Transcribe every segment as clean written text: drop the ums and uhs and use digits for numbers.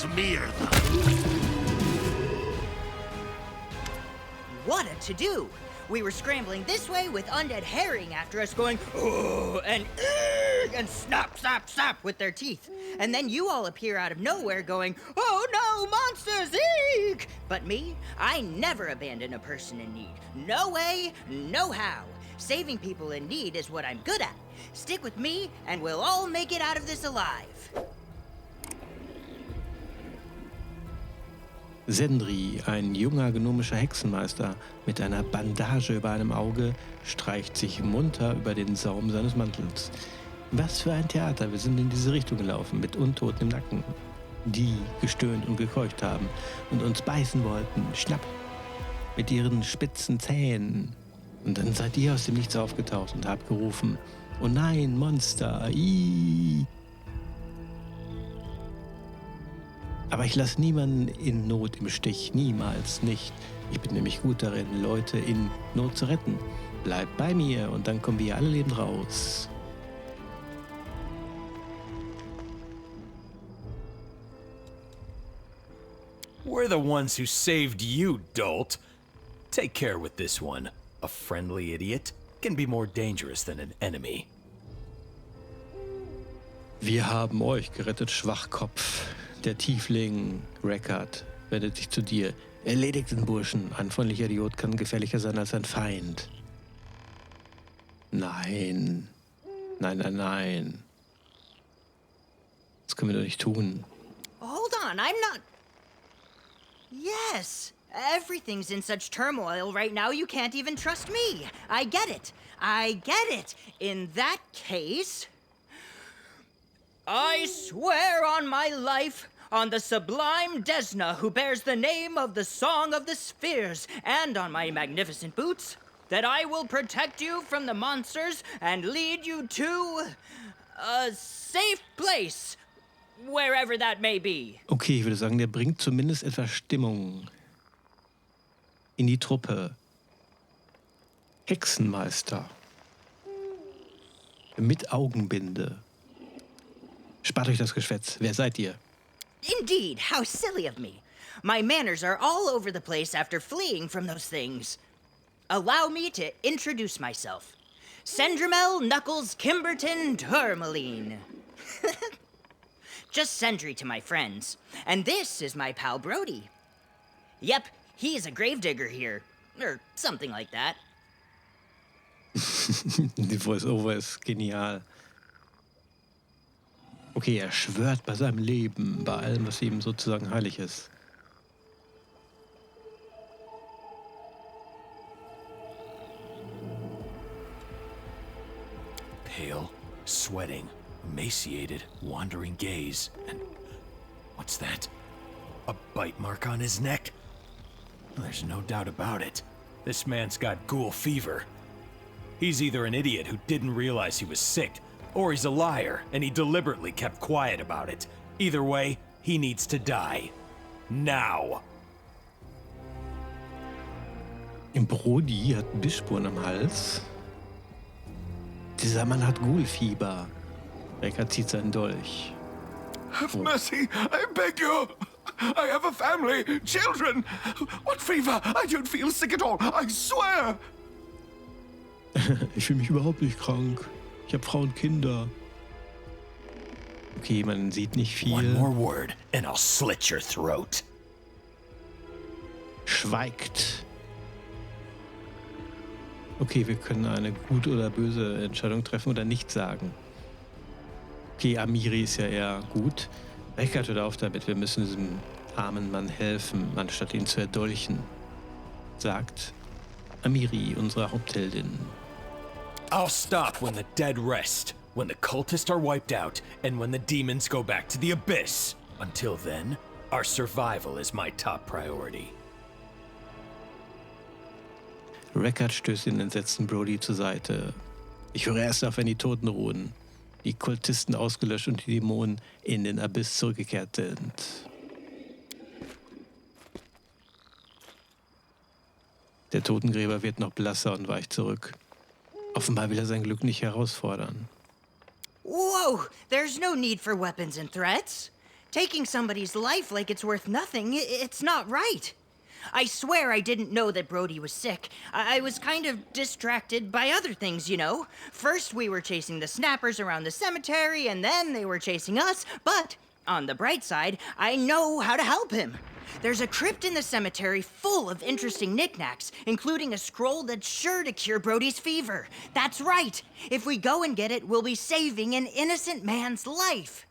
smear them. What a to-do! We were scrambling this way with undead herring after us going, oh, and snap, snap, snap with their teeth. And then you all appear out of nowhere going, oh no, monsters, eek! But me, I never abandon a person in need. No way, no how. Saving people in need is what I'm good at. Stick with me, and we'll all make it out of this alive. Sendri, ein junger gnomischer Hexenmeister mit einer Bandage über einem Auge, streicht sich munter über den Saum seines Mantels. Was für ein Theater, wir sind in diese Richtung gelaufen, mit Untoten im Nacken, die gestöhnt und gekeucht haben und uns beißen wollten. Schnapp! Mit ihren spitzen Zähnen. Und dann seid ihr aus dem Nichts aufgetaucht und habt gerufen, oh nein, Monster, ii! Aber ich lasse niemanden in Not im Stich, niemals nicht. Ich bin nämlich gut darin, Leute in Not zu retten. Bleibt bei mir und dann kommen wir alle lebend raus. We're the ones who saved you, dolt. Take care with this one. A friendly idiot can be more dangerous than an enemy. Wir haben euch gerettet, Schwachkopf. Der Tiefling, Reckard, wendet sich zu dir. Erledigt den Burschen. Ein freundlicher Idiot kann gefährlicher sein als ein Feind. Nein. Nein, nein, nein. Das können wir doch nicht tun. Hold on, I'm not... Yes, everything's in such turmoil right now you can't even trust me. I get it. I get it. In that case... I swear on my life, on the sublime Desna who bears the name of the Song of the Spheres, and on my magnificent boots, that I will protect you from the monsters and lead you to a safe place, wherever that may be. Okay, ich würde sagen, der bringt zumindest etwas Stimmung in die Truppe. Hexenmeister. Mit Augenbinde. Spart euch das Geschwätz. Wer seid ihr? Indeed, how silly of me. My manners are all over the place after fleeing from those things. Allow me to introduce myself. Sendrimel Knuckles Kimberton Tourmaline. Just Sendri to my friends. And this is my pal Brody. Yep, he's a gravedigger here. Or something like that. Die Voice-Over ist genial. Okay, er schwört bei seinem Leben, bei allem, was ihm sozusagen heilig ist. Pale, sweating, emaciated, wandering gaze, and what's that? A bite mark on his neck? There's no doubt about it. This man's got ghoul fever. He's either an idiot who didn't realize he was sick, or he's a liar, and he deliberately kept quiet about it. Either way, he needs to die. Now! Brody hat Bissspuren am Hals. Dieser Mann hat Ghoulfieber. Reckard zieht seinen Dolch. Have mercy, I beg you. I have a family, children. What fever? I don't feel sick at all, I swear. Ich fühle mich überhaupt nicht krank. Ich habe Frauen und Kinder. Okay, man sieht nicht viel. One more word and I'll slit your throat. Schweigt. Okay, wir können eine gute oder böse Entscheidung treffen oder nichts sagen. Okay, Amiri ist ja eher gut. Reckard hört auf damit, wir müssen diesem armen Mann helfen, anstatt ihn zu erdolchen. Sagt Amiri, unsere Hauptheldin. I'll stop when the dead rest, when the cultists are wiped out, and when the demons go back to the Abyss. Until then, our survival is my top priority. Reckard stößt den entsetzten Brody zur Seite. Ich höre erst auf, wenn die Toten ruhen. Die Kultisten ausgelöscht und die Dämonen in den Abyss zurückgekehrt sind. Der Totengräber wird noch blasser und weicht zurück. Offenbar will er sein Glück nicht herausfordern. Whoa! There's no need for weapons and threats. Taking somebody's life like it's worth nothing, it's not right. I swear I didn't know that Brody was sick. I was kind of distracted by other things, you know. First we were chasing the snappers around the cemetery, and then they were chasing us, but on the bright side, I know how to help him. There's a crypt in the cemetery full of interesting knickknacks, including a scroll that's sure to cure Brody's fever. That's right. If we go and get it, we'll be saving an innocent man's life.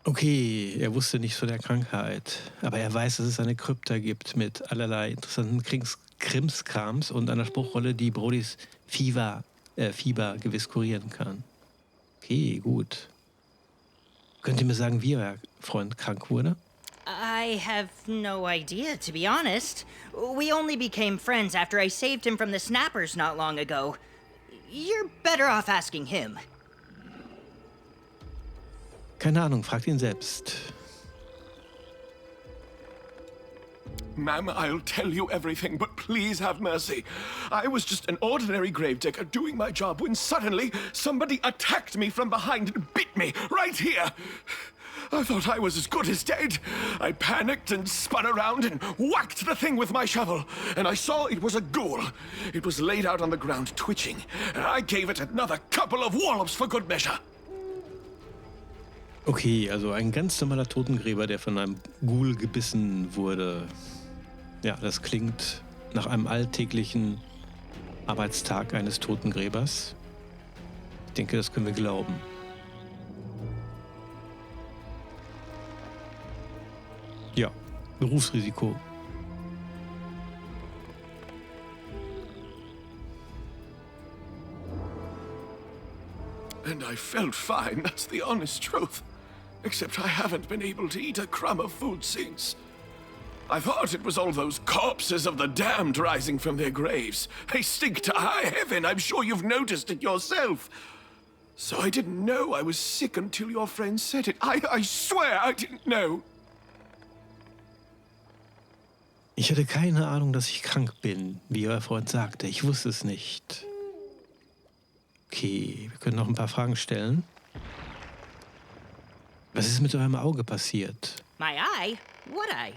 Okay, er wusste nichts von der Krankheit, aber er weiß, dass es eine Krypta gibt mit allerlei interessanten Krimskrams und einer Spruchrolle, die Brodys Fieber gewiss kurieren kann. Okay, gut. Könnt ihr mir sagen, wie euer Freund krank wurde? I have no idea, to be honest. We only became friends after I saved him from the snappers not long ago. You're better off asking him. Keine Ahnung, fragt ihn selbst. Ma'am, I'll tell you everything, but please have mercy. I was just an ordinary gravedigger doing my job when suddenly somebody attacked me from behind and bit me right here. I thought I was as good as dead. I panicked and spun around and whacked the thing with my shovel. And I saw it was a ghoul. It was laid out on the ground, twitching. And I gave it another couple of wallops for good measure. Okay, also ein ganz normaler Totengräber, der von einem Ghoul gebissen wurde. Ja, das klingt nach einem alltäglichen Arbeitstag eines Totengräbers. Ich denke, das können wir glauben. Ja, Berufsrisiko. And I felt fine, that's the honest truth. Except I haven't been able to eat a crumb of food since. I thought it was all those corpses of the damned rising from their graves. They stink to high heaven, I'm sure you've noticed it yourself. So I didn't know I was sick until your friend said it. I swear I didn't know. Ich hatte keine Ahnung, dass ich krank bin, wie euer Freund sagte. Ich wusste es nicht. Okay, wir können noch ein paar Fragen stellen. Was ist mit eurem Auge passiert? My eye? What eye?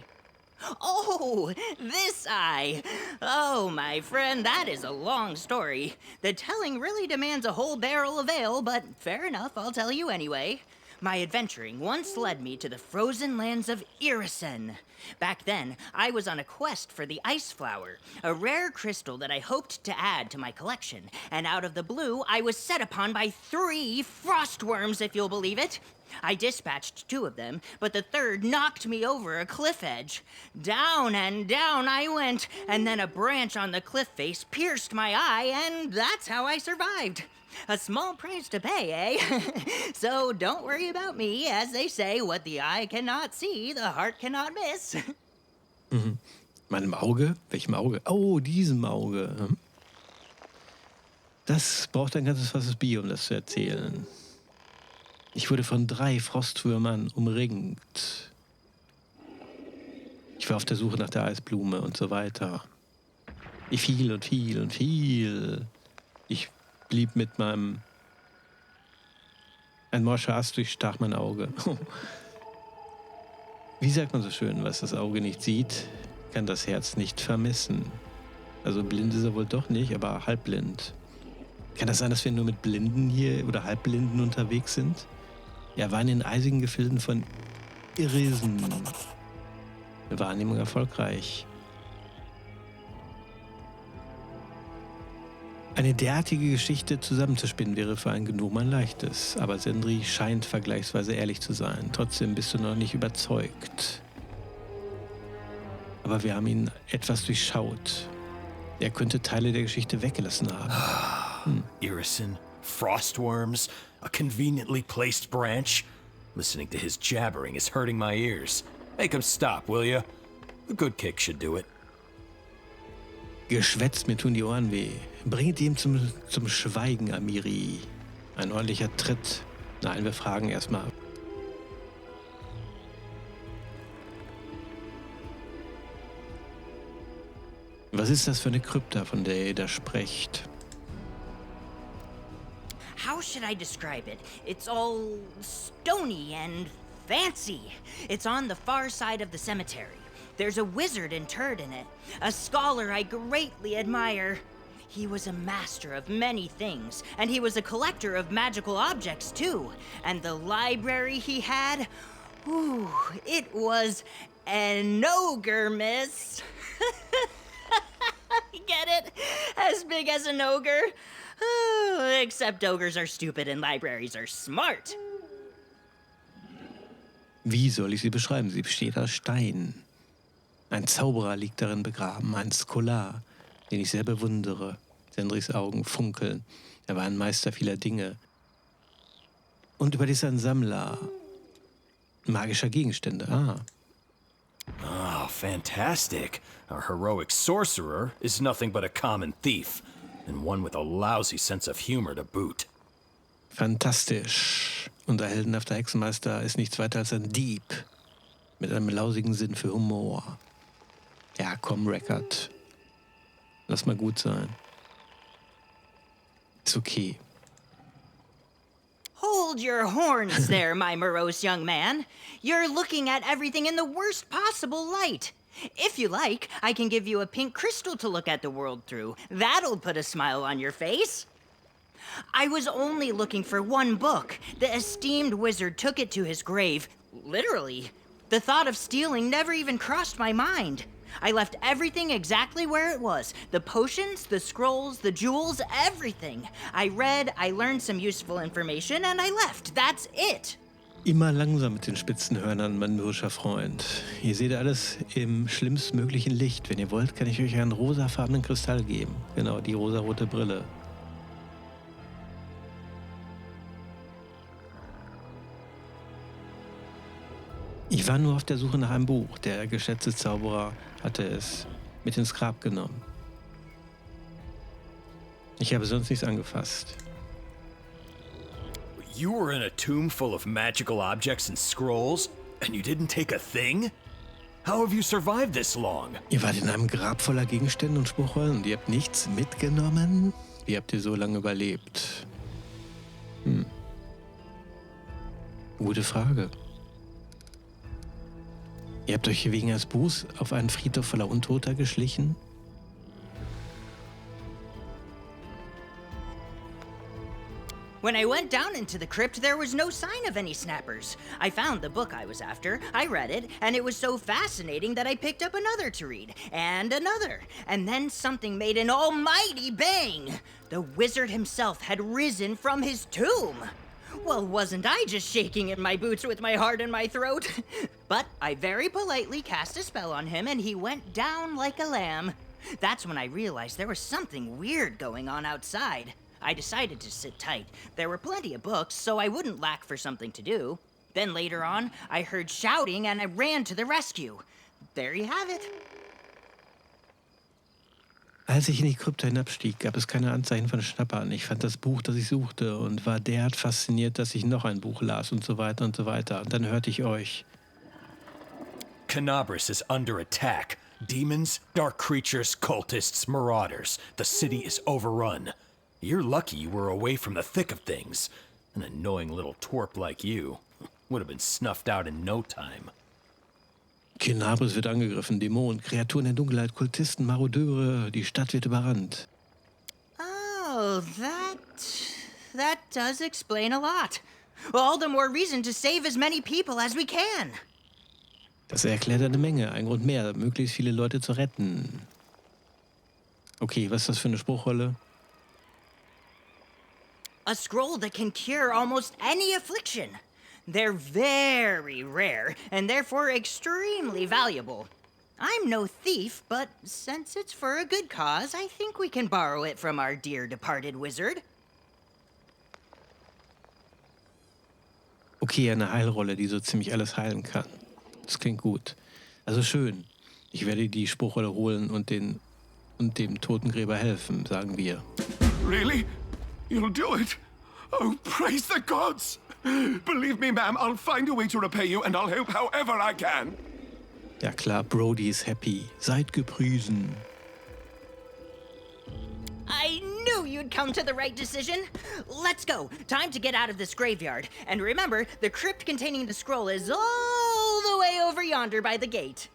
Oh, this eye. Oh, my friend, that is a long story. The telling really demands a whole barrel of ale, but fair enough, I'll tell you anyway. My adventuring once led me to the frozen lands of Irisen. Back then, I was on a quest for the Ice Flower, a rare crystal that I hoped to add to my collection. And out of the blue, I was set upon by 3 frostworms, if you'll believe it. I dispatched 2 of them, but the third knocked me over a cliff edge. Down and down I went, and then a branch on the cliff face pierced my eye, and that's how I survived. A small price to pay, eh? So don't worry about me. As they say, what the eye cannot see, the heart cannot miss. Meinem Auge? Welchem Auge? Oh, diesem Auge. Das braucht ein ganzes Fasses Bier, um das zu erzählen. Ich wurde von 3 Frostwürmern umringt. Ich war auf der Suche nach der Eisblume und so weiter. Ich fiel und fiel und fiel. Ich blieb mit meinem... Ein morscher Ast durchstach mein Auge. Wie sagt man so schön, was das Auge nicht sieht, kann das Herz nicht vermissen. Also blind ist er wohl doch nicht, aber halbblind. Kann das sein, dass wir nur mit Blinden hier oder Halbblinden unterwegs sind? Ja, waren in eisigen Gefilden von Irisen. Eine Wahrnehmung erfolgreich. Eine derartige Geschichte zusammenzuspinnen wäre für einen Gnome ein leichtes, aber Sendri scheint vergleichsweise ehrlich zu sein. Trotzdem bist du noch nicht überzeugt. Aber wir haben ihn etwas durchschaut. Er könnte Teile der Geschichte weggelassen haben. Irison, frostworms, a conveniently placed branch. Listening to his jabbering is hurting my ears. Make him stop, will you? A good kick should do it. Geschwätzt, mir tun die Ohren weh. Bringt ihm zum Schweigen, Amiri. Ein ordentlicher Tritt. Nein, wir fragen erstmal. Was ist das für eine Krypta, von der ihr da sprecht? How should I describe it? It's all stony and fancy. It's on the far side of the cemetery. There's a wizard interred in it, a scholar I greatly admire. He was a master of many things, and he was a collector of magical objects too. And the library he had, ooh, it was an ogre, miss. Get it? As big as an ogre? Oh, except ogres are stupid and libraries are smart. Wie soll ich sie beschreiben? Sie besteht aus Stein. Ein Zauberer liegt darin begraben, ein Scholar, den ich sehr bewundere. Sendris Augen funkeln. Er war ein Meister vieler Dinge. Und überdies ein Sammler magischer Gegenstände. Oh, fantastic. Our heroic sorcerer is nothing but a common thief, and one with a lousy sense of humor to boot. Fantastisch. Unser heldenhafter Hexenmeister ist nichts weiter als ein Dieb. Mit einem lausigen Sinn für Humor. Ja, komm, Record. Lass mal gut sein. Ist okay. Hold your horns there, my morose young man. You're looking at everything in the worst possible light. If you like, I can give you a pink crystal to look at the world through. That'll put a smile on your face. I was only looking for one book. The esteemed wizard took it to his grave. Literally. The thought of stealing never even crossed my mind. I left everything exactly where it was. The potions, the scrolls, the jewels, everything. I read, I learned some useful information, and I left. That's it. Immer langsam mit den spitzen Hörnern, mein mürrischer Freund. Ihr seht alles im schlimmstmöglichen Licht. Wenn ihr wollt, kann ich euch einen rosafarbenen Kristall geben. Genau, die rosarote Brille. Ich war nur auf der Suche nach einem Buch. Der geschätzte Zauberer hatte es mit ins Grab genommen. Ich habe sonst nichts angefasst. You were in a tomb full of magical objects and scrolls, and you didn't take a thing? How have you survived this long? Ihr wart in einem Grab voller Gegenstände und Spruchrollen und ihr habt nichts mitgenommen? Wie habt ihr so lange überlebt? Gute Frage. Ihr habt euch wegen eines Buchs auf einen Friedhof voller Untoter geschlichen? When I went down into the crypt, there was no sign of any snappers. I found the book I was after, I read it, and it was so fascinating that I picked up another to read, and another. And then something made an almighty bang! The wizard himself had risen from his tomb! Well, wasn't I just shaking in my boots with my heart in my throat? But I very politely cast a spell on him and he went down like a lamb. That's when I realized there was something weird going on outside. I decided to sit tight. There were plenty of books, so I wouldn't lack for something to do. Then later on, I heard shouting and I ran to the rescue. There you have it. Als ich in die Krypta hinabstieg, gab es keine Anzeichen von Schnappern. Ich fand das Buch, das ich suchte und war derart fasziniert, dass ich noch ein Buch las und so weiter und so weiter. Und dann hörte ich euch. Kenabres is under attack. Demons, dark creatures, cultists, marauders. The city is overrun. You're lucky you were away from the thick of things. An annoying little twerp like you would have been snuffed out in no time. Kenabres wird angegriffen, Dämonen, Kreaturen der Dunkelheit, Kultisten, Marodeure, die Stadt wird überrannt. Oh, that does explain a lot. All the more reason to save as many people as we can. Das erklärt eine Menge, ein Grund mehr, möglichst viele Leute zu retten. Okay, was ist das für eine Spruchrolle? A scroll that can cure almost any affliction. They're very rare, and therefore extremely valuable. I'm no thief, but since it's for a good cause, I think we can borrow it from our dear departed wizard. Okay, eine Heilrolle, die so ziemlich alles heilen kann. Das klingt gut. Also schön. Ich werde die Spruchrolle holen und dem Totengräber helfen, sagen wir. Really? You'll do it? Oh, praise the gods! Believe me, ma'am, I'll find a way to repay you and I'll help however I can. Ja klar, Brody ist happy. Seid gepriesen. I knew knew you'd come to the right decision. Let's go. Time to get out of this graveyard. And remember, the crypt containing the scroll is all the way over yonder by the gate.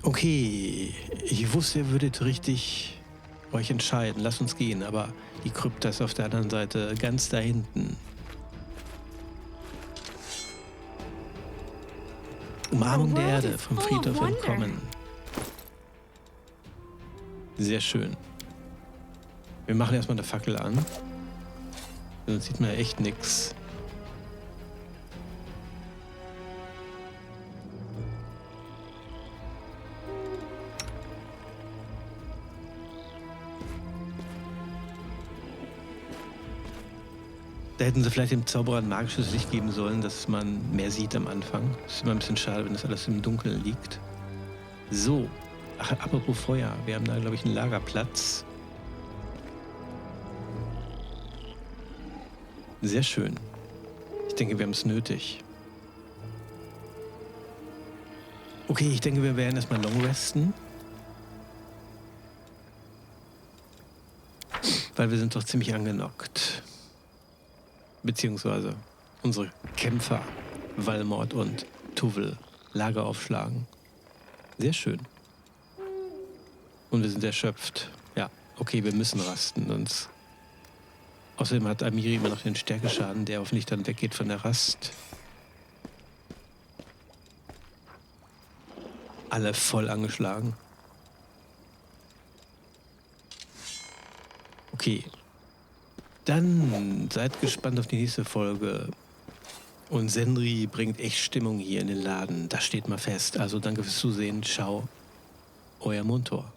Okay, ich wusste, ihr würdet richtig euch entscheiden. Lasst uns gehen, aber die Krypta ist auf der anderen Seite, ganz da hinten. Umarmung der Erde, vom Friedhof entkommen. Sehr schön. Wir machen erstmal eine Fackel an. Sonst sieht man ja echt nichts. Da hätten sie vielleicht dem Zauberer ein magisches Licht geben sollen, dass man mehr sieht am Anfang. Das ist immer ein bisschen schade, wenn das alles im Dunkeln liegt. So. Ach, apropos Feuer. Wir haben da, glaube ich, einen Lagerplatz. Sehr schön. Ich denke, wir haben es nötig. Okay, ich denke, wir werden erstmal long resten. Weil wir sind doch ziemlich angenockt. Beziehungsweise unsere Kämpfer, Walmord und Tuvel, Lager aufschlagen. Sehr schön. Und wir sind erschöpft. Ja, okay, wir müssen rasten. Sonst. Außerdem hat Amiri immer noch den Stärkeschaden, der hoffentlich dann weggeht von der Rast. Alle voll angeschlagen. Okay. Dann seid gespannt auf die nächste Folge. Und Sendri bringt echt Stimmung hier in den Laden. Das steht mal fest. Also danke fürs Zusehen. Ciao. Euer Montor.